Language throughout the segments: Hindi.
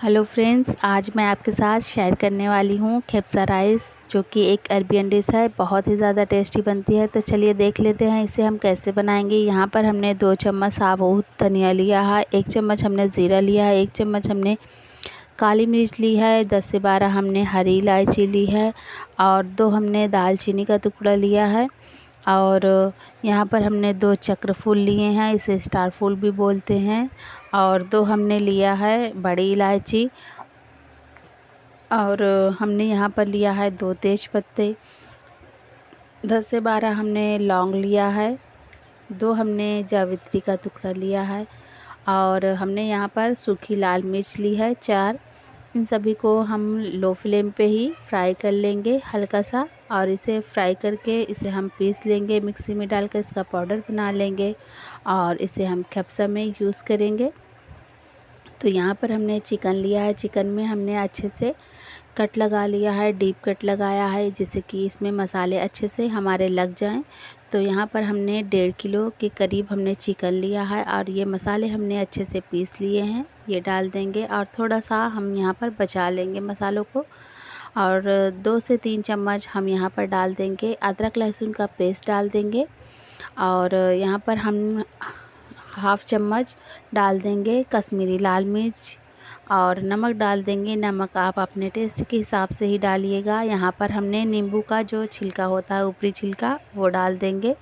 हेलो फ्रेंड्स, आज मैं आपके साथ शेयर करने वाली हूँ खेप्सा राइस, जो कि एक अरबियन डिश है। बहुत ही ज़्यादा टेस्टी बनती है। तो चलिए देख लेते हैं इसे हम कैसे बनाएंगे। यहाँ पर हमने 2 चम्मच साबुत धनिया लिया है, 1 चम्मच हमने ज़ीरा लिया है, 1 चम्मच हमने काली मिर्च ली है, 10 से 12 हमने हरी इलायची ली है और 2 हमने दालचीनी का टुकड़ा लिया है। और यहाँ पर हमने 2 चक्र फूल लिए हैं, इसे स्टार फूल भी बोलते हैं। और 2 हमने लिया है बड़ी इलायची और हमने यहाँ पर लिया है 2 तेज पत्ते, 10 से 12 हमने लौंग लिया है, 2 हमने जावित्री का टुकड़ा लिया है और हमने यहाँ पर सूखी लाल मिर्च ली है 4। इन सभी को हम लो फ्लेम पे ही फ्राई कर लेंगे हल्का सा, और इसे फ्राई करके इसे हम पीस लेंगे, मिक्सी में डालकर इसका पाउडर बना लेंगे और इसे हम खेप्सा में यूज़ करेंगे। तो यहाँ पर हमने चिकन लिया है, चिकन में हमने अच्छे से कट लगा लिया है, डीप कट लगाया है, जिससे कि इसमें मसाले अच्छे से हमारे लग जाएं। तो यहाँ पर हमने 1.5 किलो के करीब हमने चिकन लिया है और ये मसाले हमने अच्छे से पीस लिए हैं, ये डाल देंगे और थोड़ा सा हम यहाँ पर बचा लेंगे मसालों को। और 2 से 3 चम्मच हम यहाँ पर डाल देंगे अदरक लहसुन का पेस्ट डाल देंगे और यहाँ पर हम हाफ़ चम्मच डाल देंगे कश्मीरी लाल मिर्च और नमक डाल देंगे। नमक आप अपने टेस्ट के हिसाब से ही डालिएगा। यहाँ पर हमने नींबू का जो छिलका होता है, ऊपरी छिलका, वो डाल देंगे,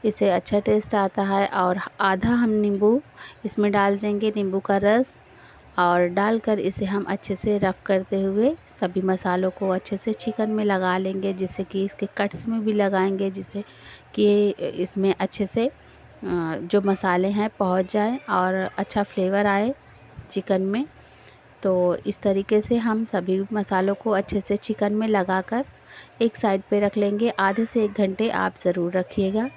इससे अच्छा टेस्ट आता है। और आधा हम नींबू इसमें डाल देंगे, नींबू का रस, और डालकर इसे हम अच्छे से रफ़ करते हुए सभी मसालों को अच्छे से चिकन में लगा लेंगे, जिससे कि इसके कट्स में भी लगाएंगे, जिससे कि इसमें अच्छे से जो मसाले हैं पहुंच जाएं और अच्छा फ्लेवर आए चिकन में। तो इस तरीके से हम सभी मसालों को अच्छे से चिकन में लगाकर एक साइड पे रख लेंगे। आधे से 1 घंटे आप ज़रूर रखिएगा।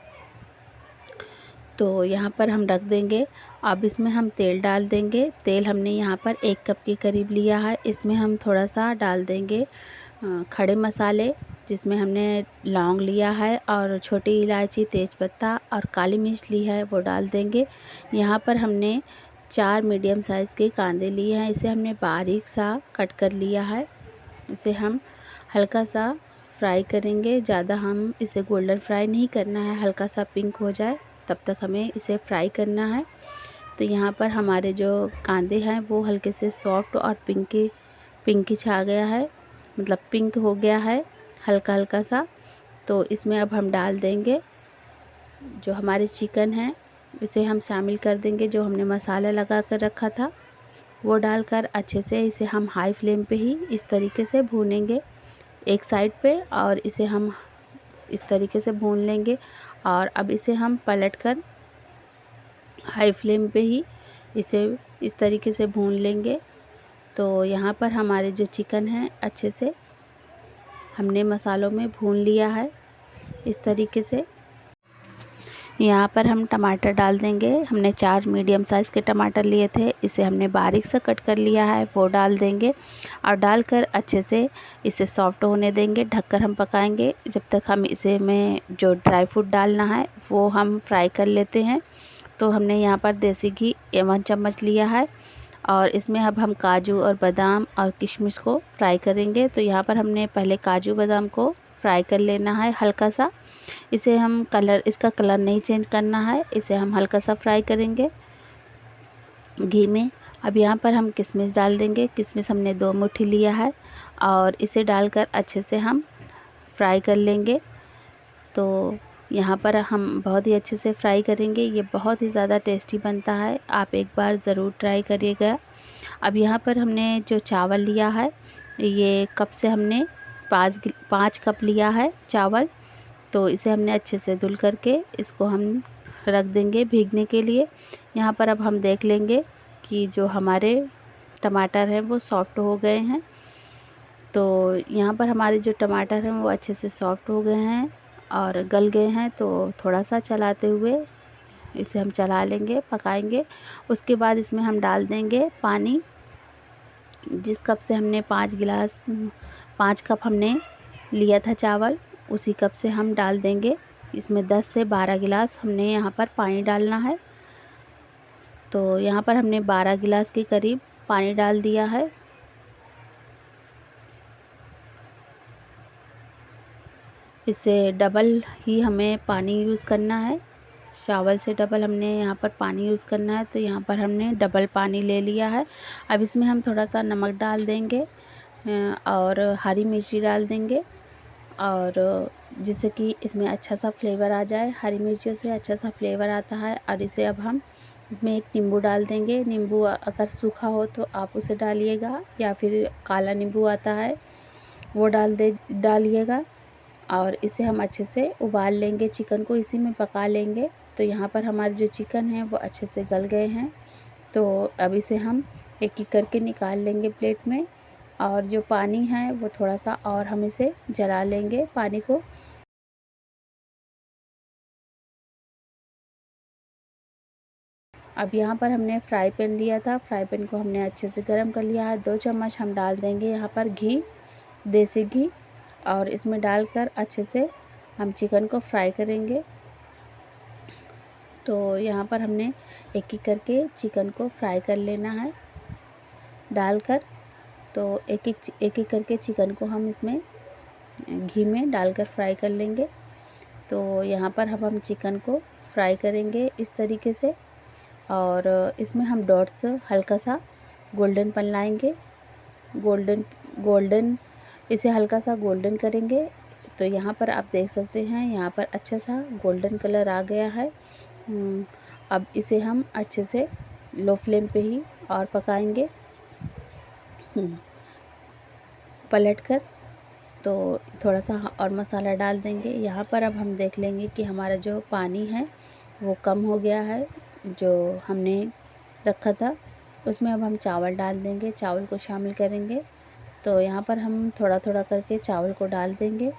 तो यहाँ पर हम रख देंगे। अब इसमें हम तेल डाल देंगे। तेल हमने यहाँ पर 1 कप के करीब लिया है। इसमें हम थोड़ा सा डाल देंगे खड़े मसाले, जिसमें हमने लौंग लिया है और छोटी इलायची, तेज़पत्ता और काली मिर्च ली है, वो डाल देंगे। यहाँ पर हमने 4 मीडियम साइज़ के कांदे लिए हैं, इसे हमने बारीक सा कट कर लिया है। इसे हम हल्का सा फ्राई करेंगे, ज़्यादा हम इसे गोल्डन फ्राई नहीं करना है, हल्का सा पिंक हो जाए तब तक हमें इसे फ्राई करना है। तो यहाँ पर हमारे जो कांदे हैं वो हल्के से सॉफ्ट और पिंकी छा गया है, मतलब पिंक हो गया है हल्का हल्का सा। तो इसमें अब हम डाल देंगे जो हमारे चिकन है, इसे हम शामिल कर देंगे। जो हमने मसाला लगा कर रखा था वो डालकर अच्छे से इसे हम हाई फ्लेम पे ही इस तरीके से भूनेंगे एक साइड पे, और इसे हम इस तरीके से भून लेंगे। और अब इसे हम पलटकर हाई फ्लेम पे ही इसे इस तरीके से भून लेंगे। तो यहाँ पर हमारे जो चिकन है अच्छे से हमने मसालों में भून लिया है इस तरीके से। यहाँ पर हम टमाटर डाल देंगे। हमने 4 मीडियम साइज़ के टमाटर लिए थे, इसे हमने बारीक सा कट कर लिया है, वो डाल देंगे और डालकर अच्छे से इसे सॉफ्ट होने देंगे। ढककर हम पकाएंगे जब तक हम इसे में जो ड्राई फ्रूट डालना है वो हम फ्राई कर लेते हैं। तो हमने यहाँ पर देसी घी 1 चम्मच लिया है और इसमें अब हम काजू और बादाम और किशमिश को फ्राई करेंगे। तो यहाँ पर हमने पहले काजू बादाम को फ्राई कर लेना है हल्का सा। इसे हम इसका कलर नहीं चेंज करना है, इसे हम हल्का सा फ्राई करेंगे घी में। अब यहाँ पर हम किशमिश डाल देंगे। किशमिश हमने 2 मुट्ठी लिया है और इसे डालकर अच्छे से हम फ्राई कर लेंगे। तो यहाँ पर हम बहुत ही अच्छे से फ्राई करेंगे, ये बहुत ही ज़्यादा टेस्टी बनता है, आप एक बार ज़रूर ट्राई करिएगा। अब यहाँ पर हमने जो चावल लिया है, ये कप से हमने 5 कप लिया है चावल। तो इसे हमने अच्छे से धुल करके इसको हम रख देंगे भीगने के लिए। यहाँ पर अब हम देख लेंगे कि जो हमारे टमाटर हैं वो सॉफ्ट हो गए हैं। तो यहाँ पर हमारे जो टमाटर हैं वो अच्छे से सॉफ्ट हो गए हैं और गल गए हैं। तो थोड़ा सा चलाते हुए इसे हम चला लेंगे, पकाएंगे। उसके बाद इसमें हम डाल देंगे पानी। जिस कप से हमने 5 कप हमने लिया था चावल, उसी कप से हम डाल देंगे। इसमें 10 से 12 गिलास हमने यहाँ पर पानी डालना है। तो यहाँ पर हमने 12 गिलास के करीब पानी डाल दिया है। इससे डबल ही हमें पानी यूज़ करना है, चावल से डबल हमने यहाँ पर पानी यूज़ करना है, तो यहाँ पर हमने डबल पानी ले लिया है। अब इसमें हम थोड़ा सा नमक डाल देंगे और हरी मिर्ची डाल देंगे, और जिससे कि इसमें अच्छा सा फ्लेवर आ जाए। हरी मिर्चियों से अच्छा सा फ्लेवर आता है। और इसे अब हम इसमें एक नींबू डाल देंगे। नींबू अगर सूखा हो तो आप उसे डालिएगा, या फिर काला नींबू आता है वो डालिएगा। और इसे हम अच्छे से उबाल लेंगे, चिकन को इसी में पका लेंगे। तो यहाँ पर हमारे जो चिकन है वो अच्छे से गल गए हैं। तो अब इसे हम एक एक करके निकाल लेंगे प्लेट में, और जो पानी है वो थोड़ा सा और हम इसे जला लेंगे पानी को। अब यहाँ पर हमने फ्राई पैन लिया था, फ्राई पैन को हमने अच्छे से गर्म कर लिया है। 2 चम्मच हम डाल देंगे यहाँ पर घी, देसी घी, और इसमें डालकर अच्छे से हम चिकन को फ्राई करेंगे। तो यहाँ पर हमने एक एक करके चिकन को फ्राई कर लेना है डालकर। तो एक एक करके चिकन को हम इसमें घी में डालकर फ्राई कर लेंगे। तो यहाँ पर हम चिकन को फ्राई करेंगे इस तरीके से, और इसमें हम डॉट्स हल्का सा गोल्डन लाएंगे, गोल्डन इसे हल्का सा गोल्डन करेंगे। तो यहाँ पर आप देख सकते हैं, यहाँ पर अच्छा सा गोल्डन कलर आ गया है। अब इसे हम अच्छे से लो फ्लेम पे ही और पकाएंगे पलट कर। तो थोड़ा सा और मसाला डाल देंगे। यहाँ पर अब हम देख लेंगे कि हमारा जो पानी है वो कम हो गया है, जो हमने रखा था उसमें अब हम चावल डाल देंगे, चावल को शामिल करेंगे। तो यहाँ पर हम थोड़ा थोड़ा करके चावल को डाल देंगे,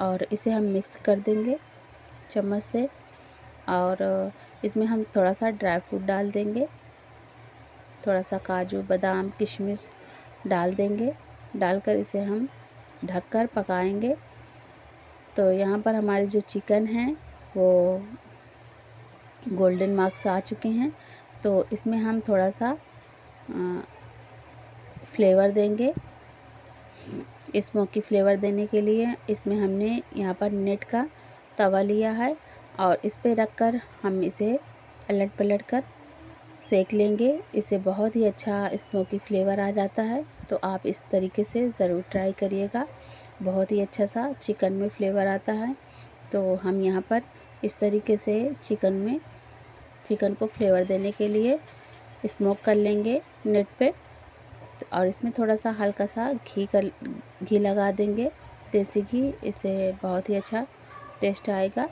और इसे हम मिक्स कर देंगे चम्मच से। और इसमें हम थोड़ा सा ड्राई फ्रूट डाल देंगे, थोड़ा सा काजू बादाम किशमिश डाल देंगे। डालकर इसे हम ढककर पकाएंगे। तो यहाँ पर हमारे जो चिकन है वो गोल्डन मार्क्स आ चुके हैं। तो इसमें हम थोड़ा सा फ्लेवर देंगे, स्मोकी फ्लेवर देने के लिए इसमें हमने यहाँ पर नेट का तवा लिया है, और इस पे रखकर हम इसे अलट पलट कर सेक लेंगे। इससे बहुत ही अच्छा स्मोकी फ्लेवर आ जाता है। तो आप इस तरीके से ज़रूर ट्राई करिएगा, बहुत ही अच्छा सा चिकन में फ्लेवर आता है। तो हम यहाँ पर इस तरीके से चिकन को फ्लेवर देने के लिए स्मोक कर लेंगे नेट पे। और इसमें थोड़ा सा हल्का सा घी लगा देंगे, देसी घी, इससे बहुत ही अच्छा टेस्ट आएगा।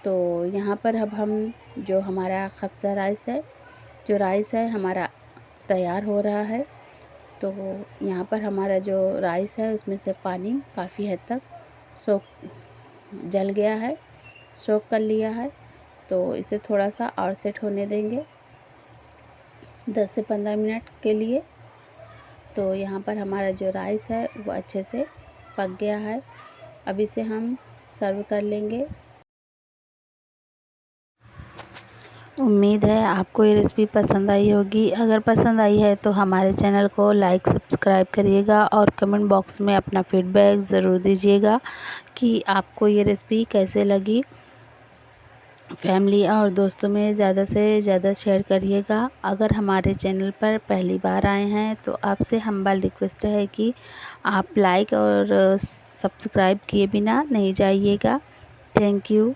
तो यहाँ पर अब हम जो हमारा खप्सा राइस है हमारा तैयार हो रहा है। तो यहाँ पर हमारा जो राइस है उसमें से पानी काफ़ी हद तक जल गया है, सोख कर लिया है। तो इसे थोड़ा सा और सेट होने देंगे 10 से 15 मिनट के लिए। तो यहाँ पर हमारा जो राइस है वो अच्छे से पक गया है। अब इसे हम सर्व कर लेंगे। उम्मीद है आपको ये रेसिपी पसंद आई होगी। अगर पसंद आई है तो हमारे चैनल को लाइक सब्सक्राइब करिएगा, और कमेंट बॉक्स में अपना फीडबैक ज़रूर दीजिएगा कि आपको ये रेसिपी कैसे लगी। फैमिली और दोस्तों में ज़्यादा से ज़्यादा शेयर करिएगा। अगर हमारे चैनल पर पहली बार आए हैं तो आपसे हम्बल रिक्वेस्ट है कि आप लाइक और सब्सक्राइब किए बिना नहीं जाइएगा। Thank you.